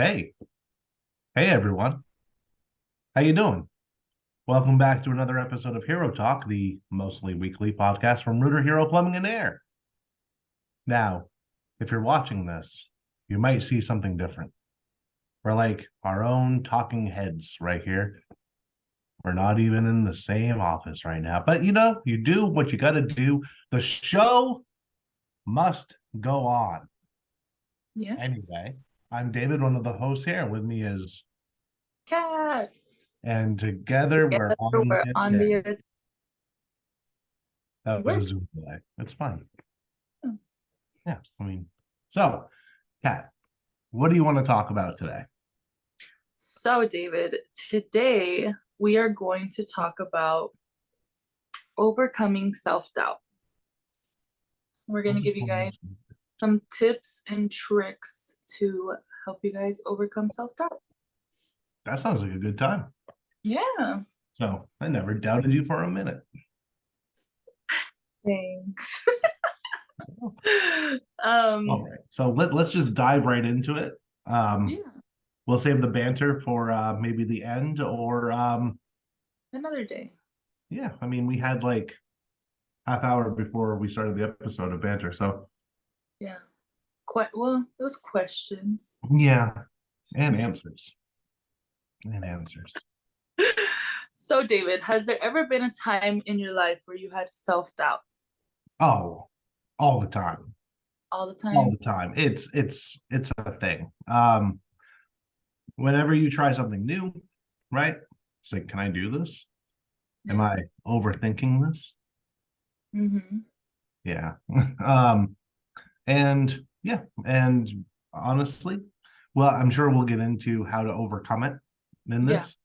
Hey, hey everyone. How you doing? Welcome back to another episode of Hero Talk, the mostly weekly podcast from Rooter Hero Plumbing and Air. Now, if you're watching this, you might see something different. We're like our own talking heads right here. We're not even in the same office right now. But you do what you got to do. The show must go on. Yeah. Anyway, I'm David, one of the hosts here. With me is, Cat. and together we're Together on we're it. on the That it was a works. Zoom delay. It's fine. Yeah, so, Kat, what do you want to talk about today? So, David, today we are going to talk about overcoming self-doubt. We're going to give you guys some tips and tricks to help you guys overcome self-doubt. That sounds like a good time. Yeah. So, I never doubted you for a minute. Thanks. All right. So let's just dive right into it. Yeah, We'll save the banter for maybe the end or another day. yeah, we had like half hour before we started the episode of banter. So Yeah. Quite well, it was questions. yeah, and answers. And answers. So, David, has there ever been a time in your life where you had self-doubt Oh, all the time. all the All time? the time. It's a thing. Whenever you try something new, right? It's like, can I do this? Am Yeah. I overthinking this? Mm-hmm. Yeah. um, and yeah, and honestly, well, I'm sure we'll get into how to overcome it in Yeah. this,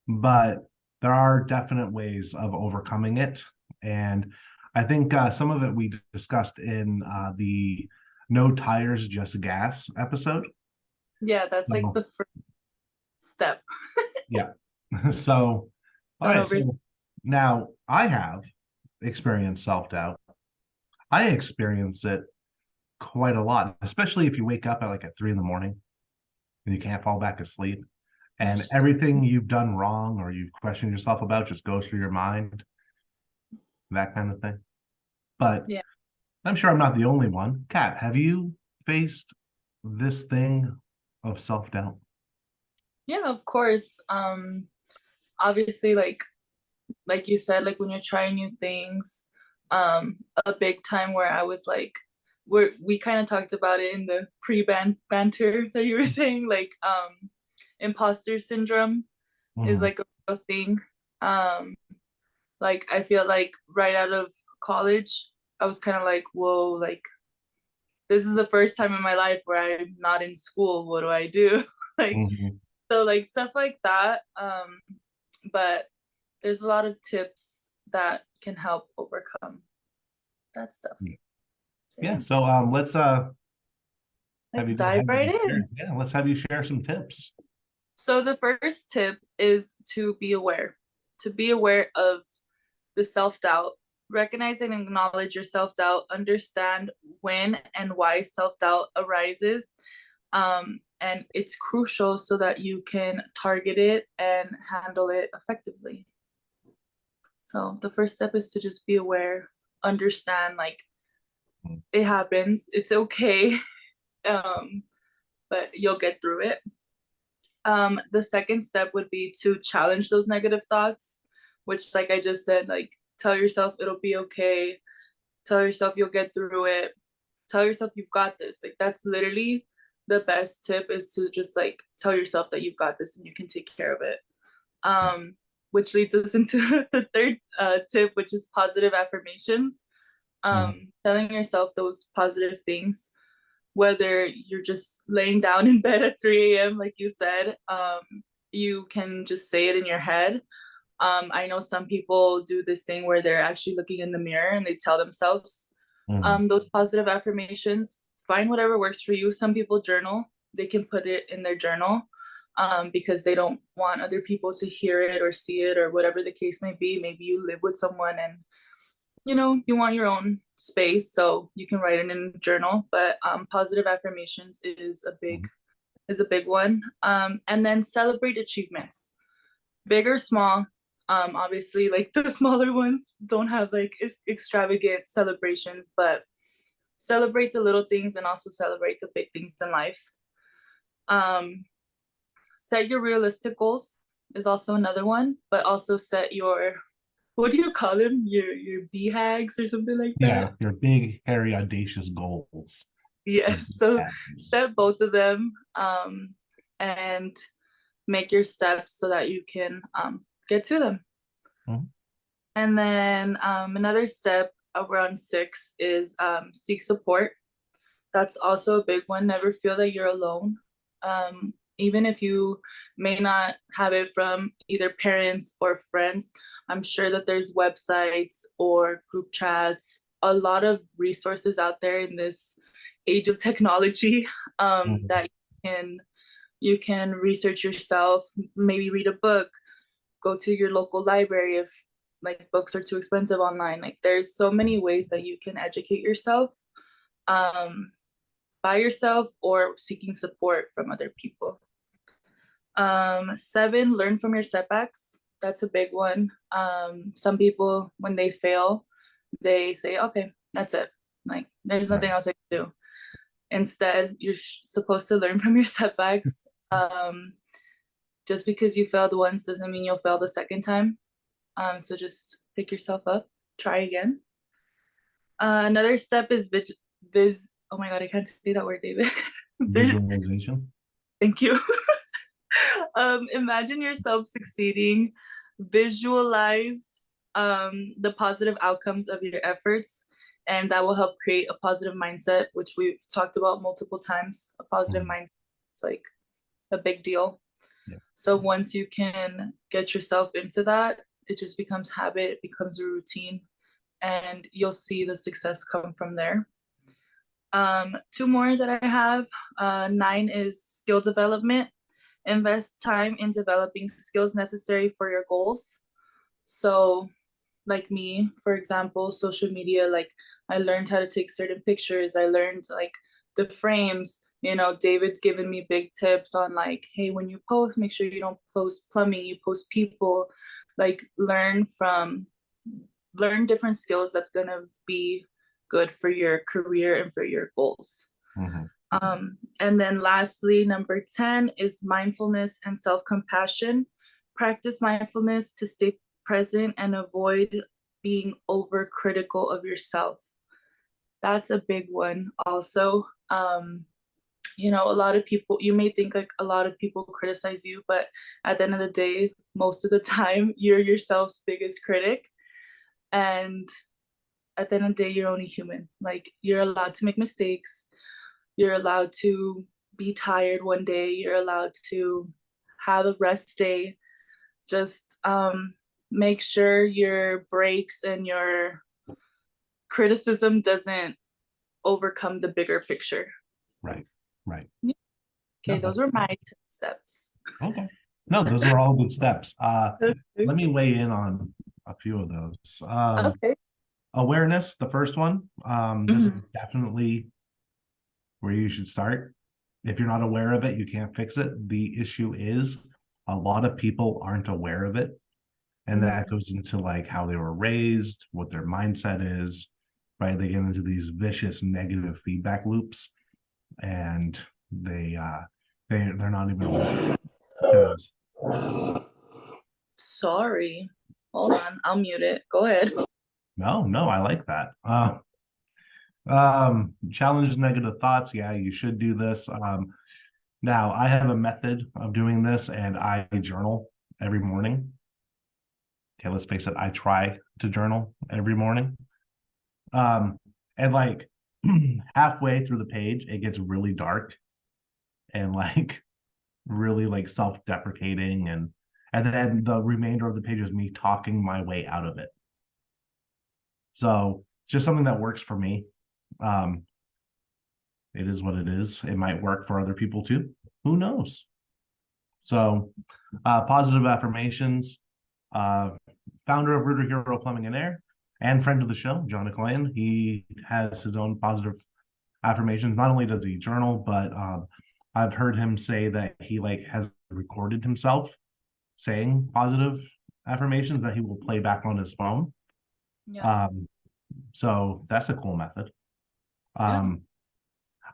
but there are definite ways of overcoming it. And I think some of it we discussed in the No Tires, Just Gas episode. Yeah, that's like So, the first step. yeah. So, all Don't right. over. So now I have experienced self doubt. I experience it quite a lot, especially if you wake up at like at 3 in the morning and you can't fall back asleep, Yeah, and just everything you've done wrong or you've questioned yourself about just goes through your mind, that kind of thing. But yeah. I'm sure I'm not the only one. Kat, have you faced this thing of self doubt? Yeah, of course. Obviously like you said, like when you're trying new things, a big time where I was like we kind of talked about it in the banter that you were saying, like imposter syndrome is Mhm. like a real thing. Um like I feel like right out of college, I was kind of like, whoa, like this is the first time in my life where I'm not in school. What do I do? Like, Mhm. so like stuff like that. But there's a lot of tips that can help overcome that stuff. So Yeah. yeah, So let's dive right in. let's have you share some tips. So the first tip is to be aware of the self-doubt. Recognize and acknowledge your self-doubt, understand when and why self-doubt arises. And it's crucial so that you can target it and handle it effectively. So the first step is to just be aware, understand, like it happens, it's okay, um, but you'll get through it. The second step would be to challenge those negative thoughts, which, like I just said, like tell yourself it'll be okay, tell yourself you'll get through it, tell yourself you've got this. Like that's literally the best tip, is to just like tell yourself that you've got this and you can take care of it. Which leads us into the third tip, which is positive affirmations. Mhm. Telling yourself those positive things, whether you're just laying down in bed at 3 a.m., like you said, you can just say it in your head. I know some people do this thing where they're actually looking in the mirror and they tell themselves Mhm. those positive affirmations. Find whatever works for you. Some people journal, they can put it in their journal, because they don't want other people to hear it or see it or whatever the case may be. Maybe you live with someone and you want your own space, so you can write it in a journal. But positive affirmations is a big Mhm. is a big one. And then celebrate achievements, big or small. Obviously, like the smaller ones don't have like extravagant celebrations, but celebrate the little things and also celebrate the big things in life. Set your realistic goals is also another one, but also set your, what do you call them? Your BHAGs or something like Yeah, that. your big, hairy, audacious goals. Yes. So set both of them, and make your steps so that you can get to them. Mhm. And then another step around 6 is seek support. That's also a big one. Never feel that you're alone. Even if you may not have it from either parents or friends, I'm sure that there's websites or group chats, a lot of resources out there in this age of technology, Mhm. that you can research yourself, maybe read a book, go to your local library if like books are too expensive online. Like there's so many ways that you can educate yourself, um, by yourself or seeking support from other people. 7, learn from your setbacks. That's a big one. Some people, when they fail, they say, okay, that's it. Like, there's Right. nothing else I can do. Instead, you're supposed to learn from your setbacks. Just because you failed once doesn't mean you'll fail the second time. So just pick yourself up, try again. Another step is oh my God, I can't say that word, David. Visualization. Thank you. Imagine yourself succeeding, visualize the positive outcomes of your efforts, and that will help create a positive mindset, which we've talked about multiple times. A positive Mhm. mindset is like a big deal. Yeah. So once you can get yourself into that, it just becomes habit, it becomes a routine, and you'll see the success come from there. 2 more that I have. 9 is skill development. Invest time in developing skills necessary for your goals. So, like me, for example, social media, like I learned how to take certain pictures. I learned like the frames. David's given me big tips on like, hey, when you post, make sure you don't post plumbing, you post people. Like learn different skills that's gonna be good for your career and for your goals. Mhm. And then lastly, number 10 is mindfulness and self-compassion. Practice mindfulness to stay present and avoid being overcritical of yourself. That's a big one also. A lot of people, you may think like a lot of people criticize you, but at the end of the day, most of the time, you're yourself's biggest critic. And at the end of the day, you're only human. Like you're allowed to make mistakes. You're allowed to be tired one day. You're allowed to have a rest day. Just make sure your breaks and your criticism doesn't overcome the bigger picture. Right. Right. Yeah. No, Okay, those that's were my 10 steps. okay. No, those are all good steps. Okay. Let me weigh in on a few of those. Okay. Awareness, the first one. This is Mhm. definitely where you should start. If you're not aware of it, you can't fix it. The issue is a lot of people aren't aware of it. And that goes into like how they were raised, what their mindset is, right? They get into these vicious negative feedback loops and they're not even aware because Sorry. Hold on. I'll mute it. Go ahead. no, I like that. Challenge negative thoughts. Yeah, you should do this. Now I have a method of doing this and I journal every morning. Okay, let's face it, I try to journal every morning. Um, and like halfway through the page, it gets really dark and like really like self-deprecating and then the remainder of the page is me talking my way out of it. So just something that works for me. Um, it is what it is. It might work for other people too. Who knows? So positive affirmations. Uh, Founder of Rooter Hero Plumbing and Air and friend of the show, John McLean. He has his own positive affirmations. Not only does he journal, but I've heard him say that he like has recorded himself saying positive affirmations that he will play back on his phone. Yeah. Um, so that's a cool method. Yeah. Um,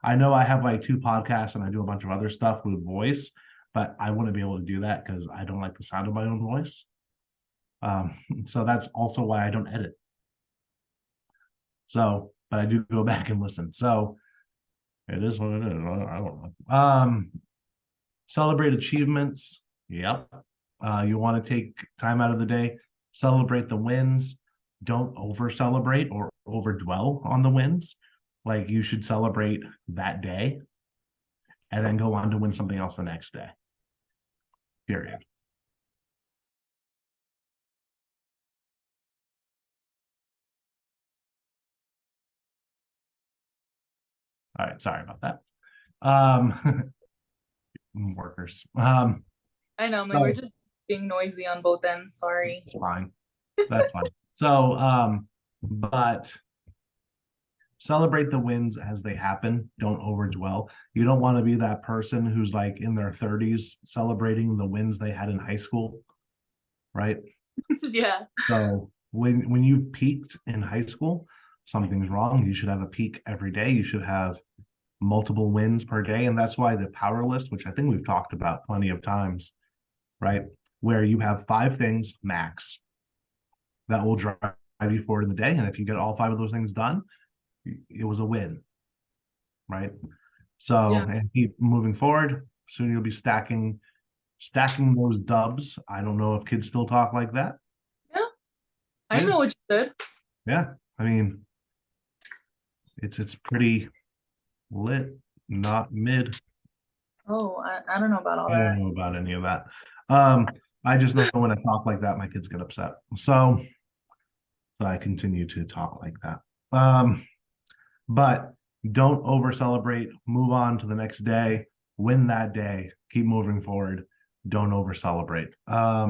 I know I have like 2 podcasts and I do a bunch of other stuff with voice, but I wouldn't be able to do that because I don't like the sound of my own voice. So that's also why I don't edit. So, but I do go back and listen. So it is what it is. I don't know. Celebrate achievements. Yep. You want to take time out of the day, celebrate the wins. Don't over celebrate or over dwell on the wins. Like you should celebrate that day and then go on to win something else the next day. Period. All right, sorry about that. Workers. I know, we were So just being noisy on both ends. Sorry. it's fine. That's fine. So, but celebrate the wins as they happen. Don't overdwell. You don't want to be that person who's like in their 30s celebrating the wins they had in high school, right? Yeah. So when you've peaked in high school, something's wrong. You should have a peak every day. You should have multiple wins per day. And that's why the power list, which I think we've talked about plenty of times, right? Where you have 5 things max that will drive you forward in the day. And if you get all 5 of those things done, it was a win, right? So, Yeah. and keep moving forward. Soon you'll be stacking those dubs. I don't know if kids still talk like that. Yeah. I Yeah, know what you said. yeah. I mean, it's pretty lit, not mid. Oh, I don't know about all I don't that. know about any of that. Um, I just know when I talk like that, my kids get upset. So I continue to talk like that. But don't over celebrate. Move on to the next day. Win that day. Keep moving forward. Don't over celebrate.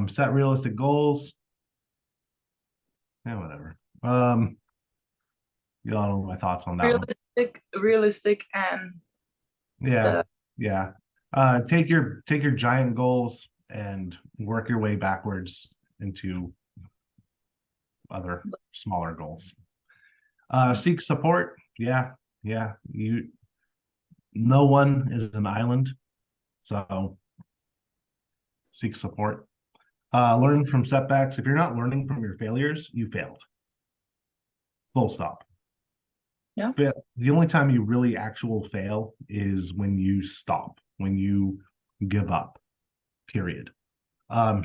Set realistic goals. Yeah, whatever. You all know my thoughts on that one. Realistic, and Yeah, the yeah. Take your giant goals and work your way backwards into other smaller goals. Seek support. Yeah, yeah. No one is an island, so seek support. Learn from setbacks. If you're not learning from your failures, you failed. Full stop. yeah. The only time you really actual fail is when you stop, when you give up. Period.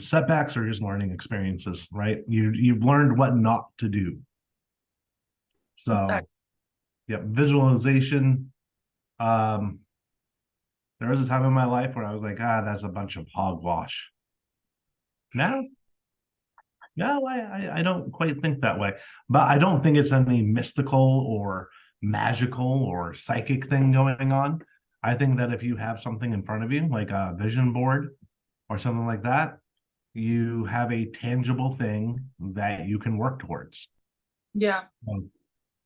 Setbacks are just learning experiences, right? You've learned what not to do. So, Exactly. yeah, visualization. Um, there was a time in my life where I was like, that's a bunch of hogwash. Now, no, I don't quite think that way. But I don't think it's any mystical or magical or psychic thing going on. I think that if you have something in front of you, like a vision board or something like that, you have a tangible thing that you can work towards. Yeah.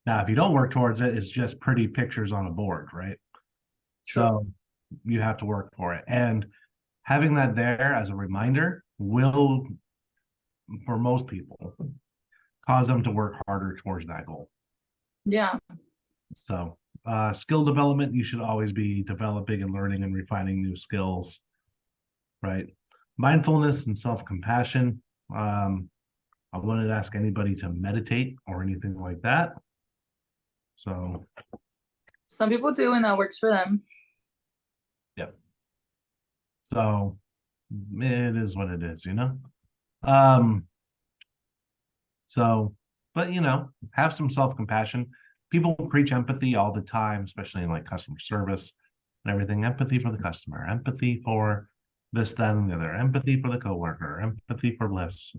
Now, if you don't work towards it, it's just pretty pictures on a board, right? True. So you have to work for it. And having that there as a reminder will, for most people, cause them to work harder towards that goal. Yeah. So, skill development, you should always be developing and learning and refining new skills, right? Mindfulness and self compassion. I wanted to ask anybody to meditate or anything like that. So, Some people do, and that works for them. yep. So, it is what it is, you know? Um, So, but have some self-compassion. People preach empathy all the time, especially in like customer service and everything. Empathy for the customer, empathy for this, that, and the other, empathy for the coworker, empathy for bliss.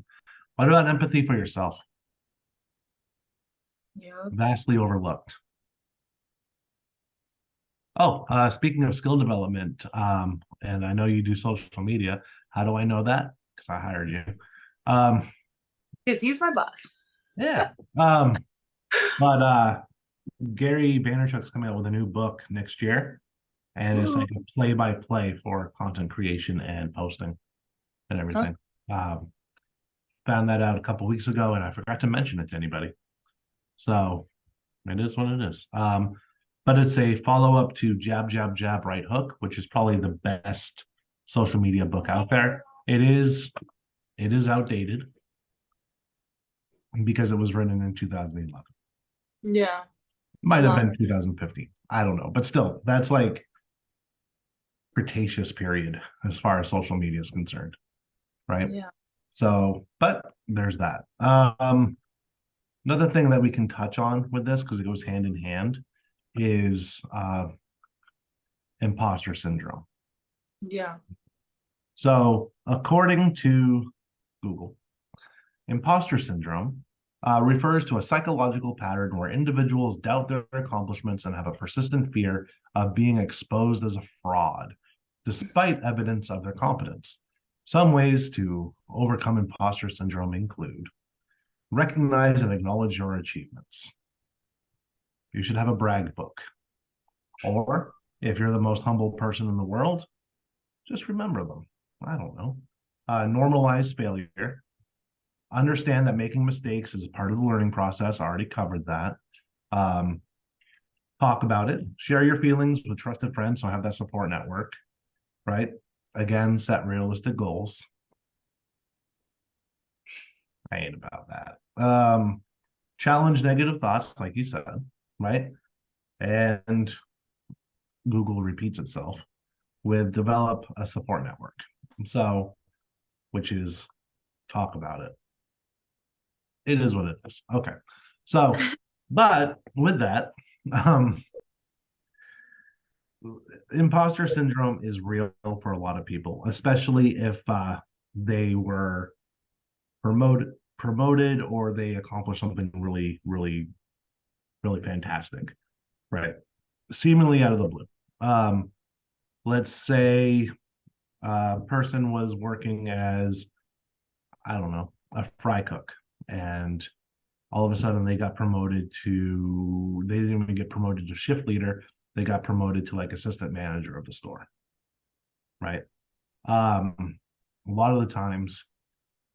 What about empathy for yourself? Yeah. Vastly overlooked. Oh, speaking of skill development, and I know you do social media. How do I know that? Because I hired you. Um, Because he's my boss. yeah. But Gary Vaynerchuk's coming out with a new book next year. and it's Ooh, like a play-by-play for content creation and posting and okay. everything. Found that out a couple weeks ago, and I forgot to mention it to anybody. So it is what it is. But it's a follow-up to Jab, Jab, Jab, Right Hook, which is probably the best social media book out there. It is outdated because it was written in 2011. Yeah, it's a Might have long. been 2015. I don't know, but still, that's like Cretaceous period as far as social media is concerned, right? Yeah, So, but there's that. Another thing that we can touch on with this, because it goes hand in hand, is imposter syndrome. yeah, So, according to Google, imposter syndrome refers to a psychological pattern where individuals doubt their accomplishments and have a persistent fear of being exposed as a fraud, despite evidence of their competence. Some ways to overcome imposter syndrome include recognize and acknowledge your achievements. You should have a brag book. Or if you're the most humble person in the world, just remember them. I don't know. Normalize failure. Understand that making mistakes is a part of the learning process. I already covered that. Um, talk about it. Share your feelings with trusted friends. So have that support network, right? Again, set realistic goals. I ain't about that. Challenge negative thoughts, like you said, right? And Google repeats itself with develop a support network. So, which is talk about it. It is what it is. Okay. So, but with that, um, imposter syndrome is real for a lot of people, especially if they were promoted or they accomplished something really, really, really fantastic, right? Seemingly out of the blue. Let's say a person was working as, I don't know, a fry cook, and all of a sudden they got promoted to, they didn't even get promoted to shift leader, they got promoted to like assistant manager of the store, right? A lot of the times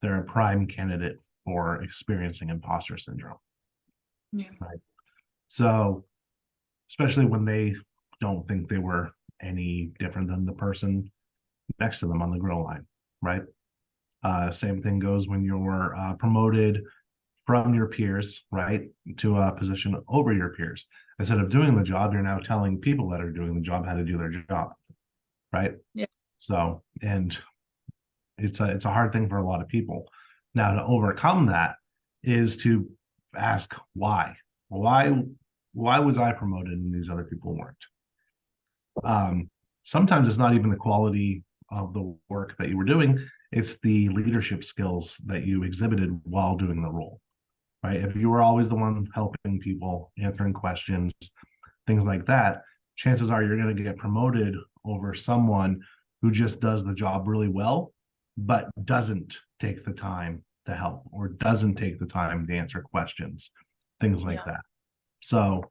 they're a prime candidate for experiencing imposter syndrome, yeah, right? So especially when they don't think they were any different than the person next to them on the grill line, right? Same thing goes when you're promoted from your peers, right, to a position over your peers. Instead of doing the job, you're now telling people that are doing the job how to do their job, right? yeah, So, and it's a hard thing for a lot of people. Now, to overcome that is to ask why. Why why was I promoted and these other people weren't? Sometimes it's not even the quality of the work that you were doing, it's the leadership skills that you exhibited while doing the role, right? If you were always the one helping people, answering questions, things like that, chances are you're going to get promoted over someone who just does the job really well, but doesn't take the time to help or doesn't take the time to answer questions, things like yeah, that. So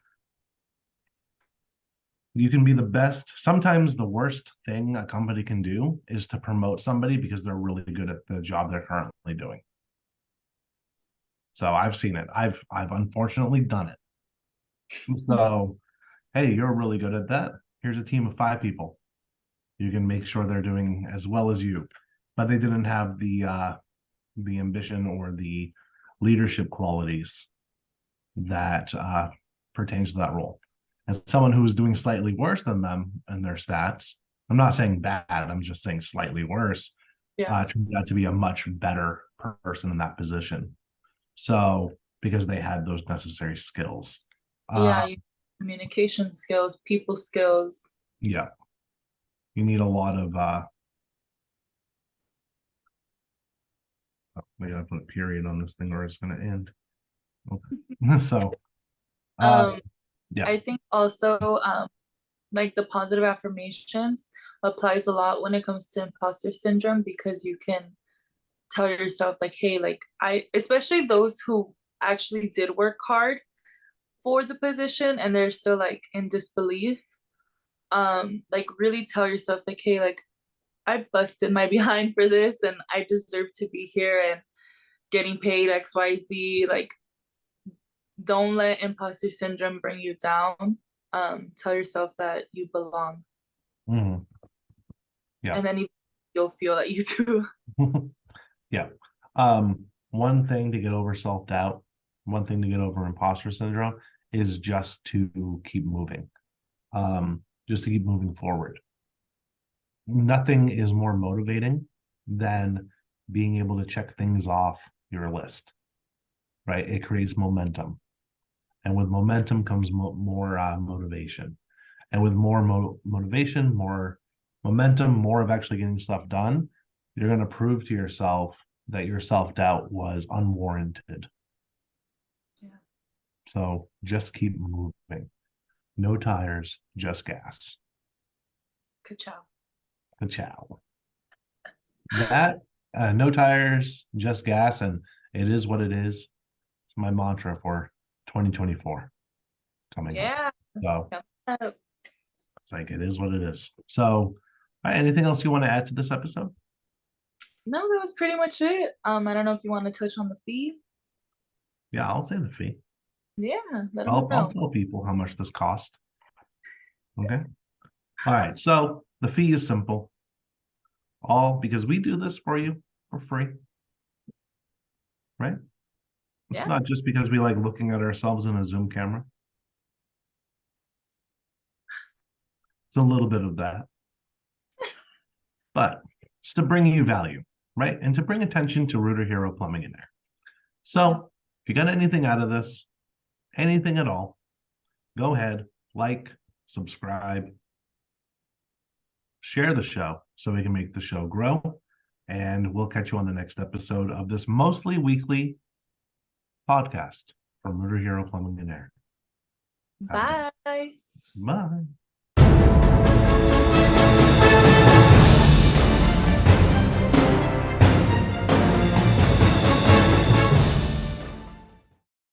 you can be the best. Sometimes the worst thing a company can do is to promote somebody because they're really good at the job they're currently doing. So I've seen it. I've unfortunately done it. yeah, So, hey, you're really good at that. Here's a team of 5 people. You can make sure they're doing as well as you. But they didn't have the ambition or the leadership qualities that pertains to that role. And someone who is doing slightly worse than them in their stats, I'm not saying bad, I'm just saying slightly worse, yeah, turned out to be a much better person in that position. So, because they had those necessary skills. yeah. Uh, Communication skills, people skills. yeah, you need a lot of, we gotta put a period on this thing or it's going to end. Okay. So, uh, Um, yeah, I think also like the positive affirmations applies a lot when it comes to imposter syndrome because you can tell yourself like, hey, like I, especially those who actually did work hard for the position and they're still like in disbelief. like really tell yourself like, hey, like I busted my behind for this and I deserve to be here and getting paid XYZ. Like, don't let imposter syndrome bring you down. Tell yourself that you belong. Mm-hmm. Yeah. And then you'll feel that you do. Yeah. One thing to get over self-doubt, one thing to get over imposter syndrome is just to keep moving. Just to keep moving forward. Nothing is more motivating than being able to check things off your list, right? It creates momentum. And with momentum comes more motivation. And with more motivation, more momentum, more of actually getting stuff done, you're going to prove to yourself that your self-doubt was unwarranted. Yeah. So just keep moving. No tires, just gas. Ka-chow. Ka-chow. That, no tires, just gas, and it is what it is. It's my mantra for 2024 coming up. So it's like, it is what it is. So, all right, anything else you want to add to this episode? No, that was pretty much it. I don't know if you want to touch on the fee. Yeah, I'll say the fee. Yeah, let them I'll know. tell people how much this cost. Okay. All right. So the fee is simple. All because we do this for you for free. Right? It's Yeah. not just because we like looking at ourselves in a Zoom camera. It's a little bit of that. But it's to bring you value, right? And to bring attention to Rooter Hero Plumbing and Air. So if you got anything out of this, anything at all, go ahead, like, subscribe, share the show so we can make the show grow. And we'll catch you on the next episode of this mostly weekly podcast from Rooter Hero Plumbing and Air. Bye. Bye.